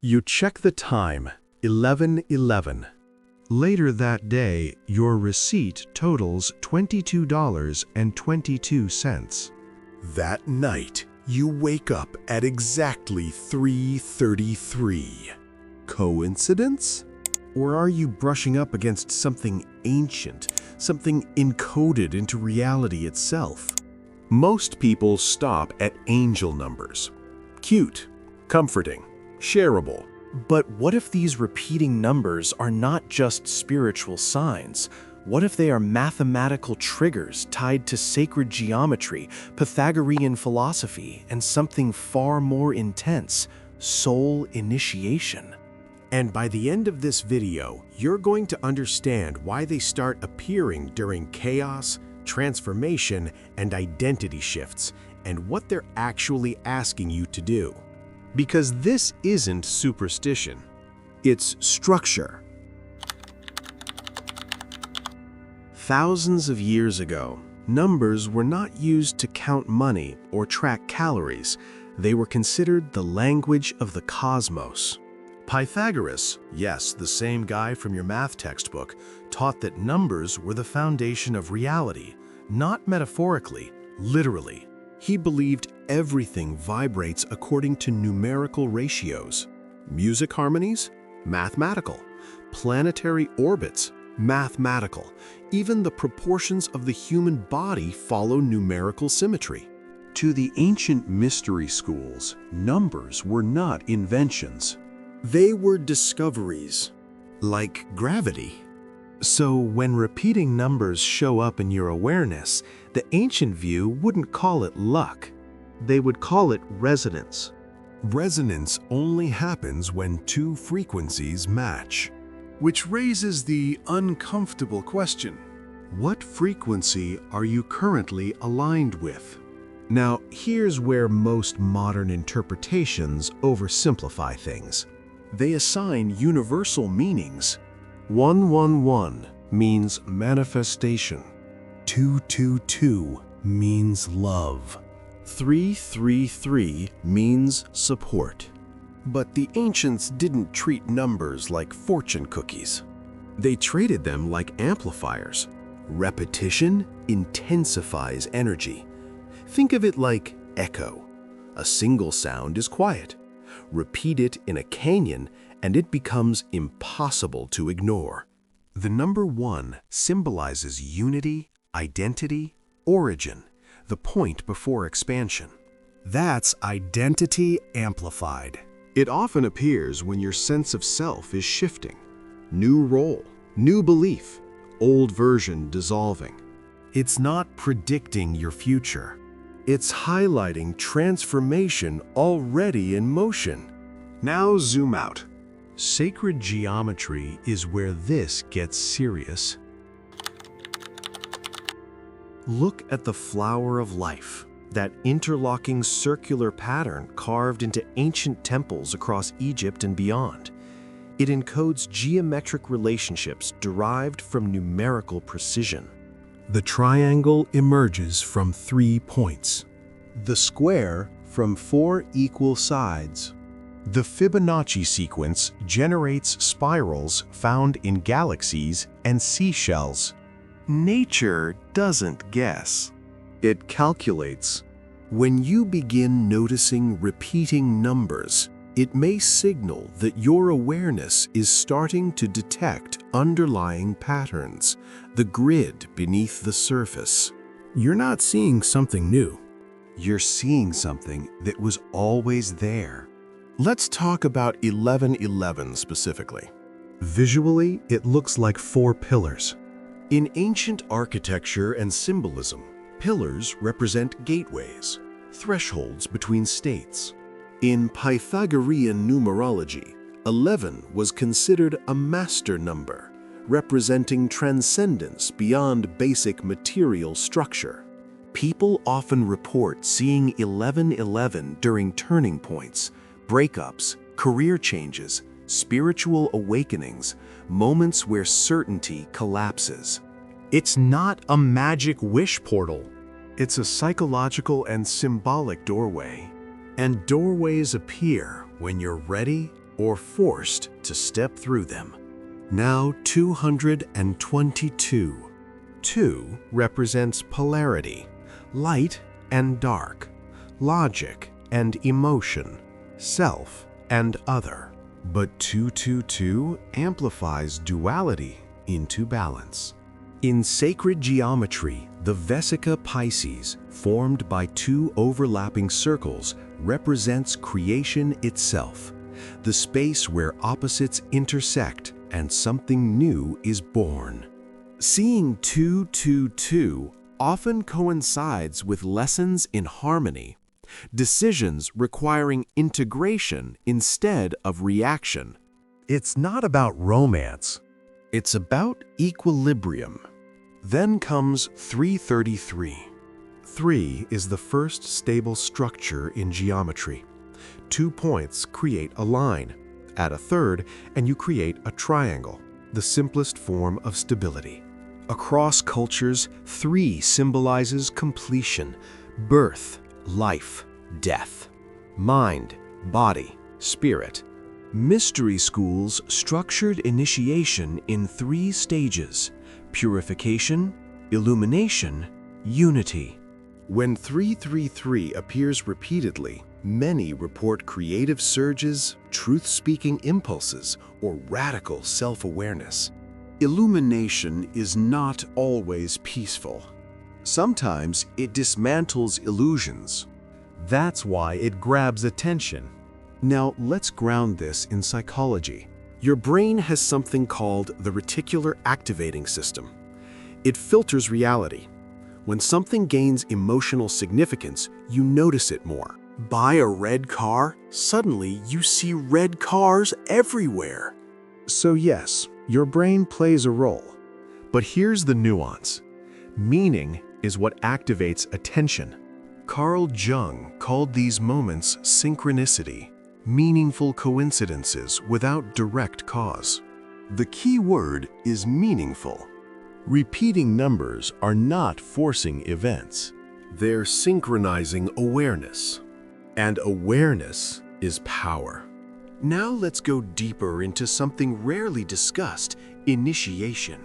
You check the time, 11:11. Later that day, your receipt totals $22.22. That night, you wake up at exactly 3:33. Coincidence? Or are you brushing up against something ancient, something encoded into reality itself? Most people stop at angel numbers. Cute, comforting, shareable. But what if these repeating numbers are not just spiritual signs? What if they are mathematical triggers tied to sacred geometry, Pythagorean philosophy, and something far more intense, soul initiation? And by the end of this video, you're going to understand why they start appearing during chaos, transformation, and identity shifts, and what they're actually asking you to do. Because this isn't superstition, it's structure. Thousands of years ago, numbers were not used to count money or track calories. They were considered the language of the cosmos. Pythagoras, yes, the same guy from your math textbook, taught that numbers were the foundation of reality, not metaphorically, literally. He believed everything vibrates according to numerical ratios. Music harmonies? Mathematical. Planetary orbits? Mathematical. Even the proportions of the human body follow numerical symmetry. To the ancient mystery schools, numbers were not inventions. They were discoveries, like gravity. So when repeating numbers show up in your awareness, the ancient view wouldn't call it luck. They would call it resonance. Resonance only happens when two frequencies match. Which raises the uncomfortable question: what frequency are you currently aligned with? Now, here's where most modern interpretations oversimplify things. They assign universal meanings. 111 means manifestation. 222 means love. 333 means support. But the ancients didn't treat numbers like fortune cookies. They treated them like amplifiers. Repetition intensifies energy. Think of it like echo. A single sound is quiet. Repeat it in a canyon, and it becomes impossible to ignore. The number 1 symbolizes unity, identity, origin, the point before expansion. That's identity amplified. It often appears when your sense of self is shifting. New role, new belief, old version dissolving. It's not predicting your future. It's highlighting transformation already in motion. Now zoom out. Sacred geometry is where this gets serious. Look at the flower of life, that interlocking circular pattern carved into ancient temples across Egypt and beyond. It encodes geometric relationships derived from numerical precision. The triangle emerges from 3 points. The square from 4 equal sides. The Fibonacci sequence generates spirals found in galaxies and seashells. Nature doesn't guess. It calculates. When you begin noticing repeating numbers, it may signal that your awareness is starting to detect underlying patterns, the grid beneath the surface. You're not seeing something new. You're seeing something that was always there. Let's talk about 1111 specifically. Visually, it looks like 4 pillars. In ancient architecture and symbolism, pillars represent gateways, thresholds between states. In Pythagorean numerology, 11 was considered a master number, representing transcendence beyond basic material structure. People often report seeing 1111 during turning points, breakups, career changes, spiritual awakenings, moments where certainty collapses. It's not a magic wish portal. It's a psychological and symbolic doorway. And doorways appear when you're ready or forced to step through them. Now 222. 2 represents polarity, light and dark, logic and emotion, self and other. But 222 amplifies duality into balance. In sacred geometry, the Vesica Pisces, formed by 2 overlapping circles, represents creation itself, the space where opposites intersect and something new is born. Seeing 222 often coincides with lessons in harmony, decisions requiring integration instead of reaction. It's not about romance. It's about equilibrium. Then comes 333. 3 is the first stable structure in geometry. 2 points create a line. Add a third, and you create a triangle, the simplest form of stability. Across cultures, 3 symbolizes completion, birth, life, death, mind, body, spirit. Mystery schools structured initiation in 3 stages: purification, illumination, unity. When 333 appears repeatedly, many report creative surges, truth-speaking impulses, or radical self-awareness. Illumination is not always peaceful. Sometimes it dismantles illusions. That's why it grabs attention. Now let's ground this in psychology. Your brain has something called the reticular activating system. It filters reality. When something gains emotional significance, you notice it more. Buy a red car, suddenly you see red cars everywhere. So yes, your brain plays a role. But here's the nuance. Meaning is what activates attention. Carl Jung called these moments synchronicity, meaningful coincidences without direct cause. The key word is meaningful. Repeating numbers are not forcing events. They're synchronizing awareness. And awareness is power. Now let's go deeper into something rarely discussed: initiation.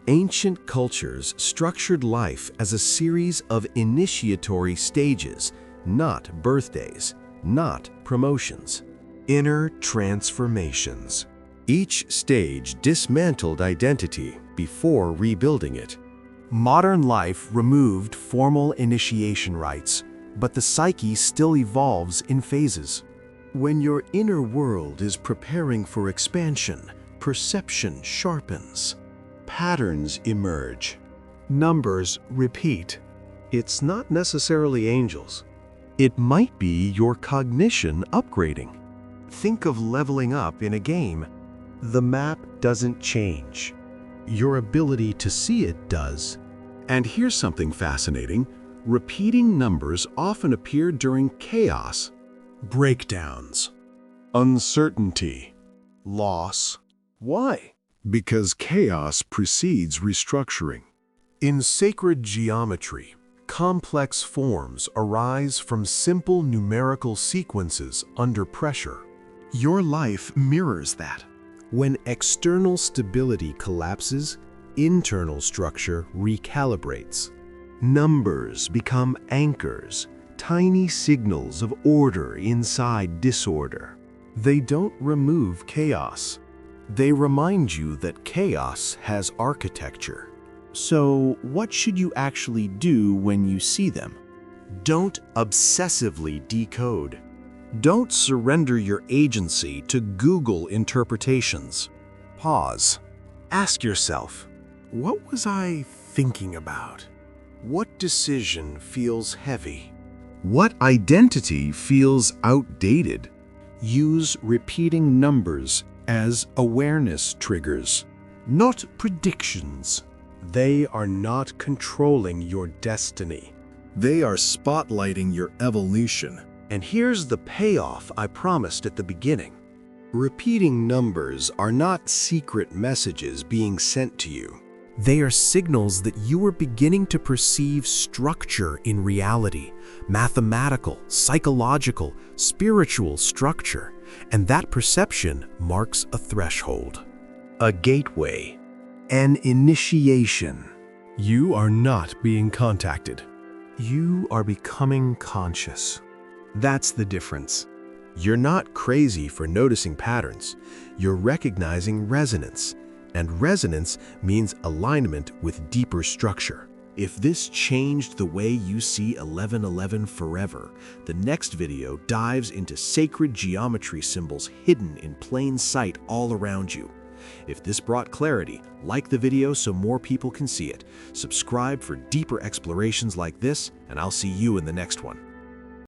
Ancient cultures structured life as a series of initiatory stages, not birthdays, not promotions. Inner transformations. Each stage dismantled identity before rebuilding it. Modern life removed formal initiation rites, but the psyche still evolves in phases. When your inner world is preparing for expansion, perception sharpens. Patterns emerge. Numbers repeat. It's not necessarily angels. It might be your cognition upgrading. Think of leveling up in a game. The map doesn't change. Your ability to see it does. And here's something fascinating. Repeating numbers often appear during chaos, breakdowns, uncertainty, loss. Why? Because chaos precedes restructuring. In sacred geometry, complex forms arise from simple numerical sequences under pressure. Your life mirrors that. When external stability collapses, internal structure recalibrates. Numbers become anchors, tiny signals of order inside disorder. They don't remove chaos. They remind you that chaos has architecture. So, what should you actually do when you see them? Don't obsessively decode. Don't surrender your agency to Google interpretations. Pause. Ask yourself, what was I thinking about? What decision feels heavy? What identity feels outdated? Use repeating numbers as awareness triggers, not predictions. They are not controlling your destiny. They are spotlighting your evolution. And here's the payoff I promised at the beginning. Repeating numbers are not secret messages being sent to you. They are signals that you are beginning to perceive structure in reality, mathematical, psychological, spiritual structure, And that perception marks a threshold. A gateway. An initiation. You are not being contacted. You are becoming conscious. That's the difference. You're not crazy for noticing patterns. You're recognizing resonance. And resonance means alignment with deeper structure. If this changed the way you see 1111 forever, the next video dives into sacred geometry symbols hidden in plain sight all around you. If this brought clarity, like the video so more people can see it. Subscribe for deeper explorations like this, and I'll see you in the next one.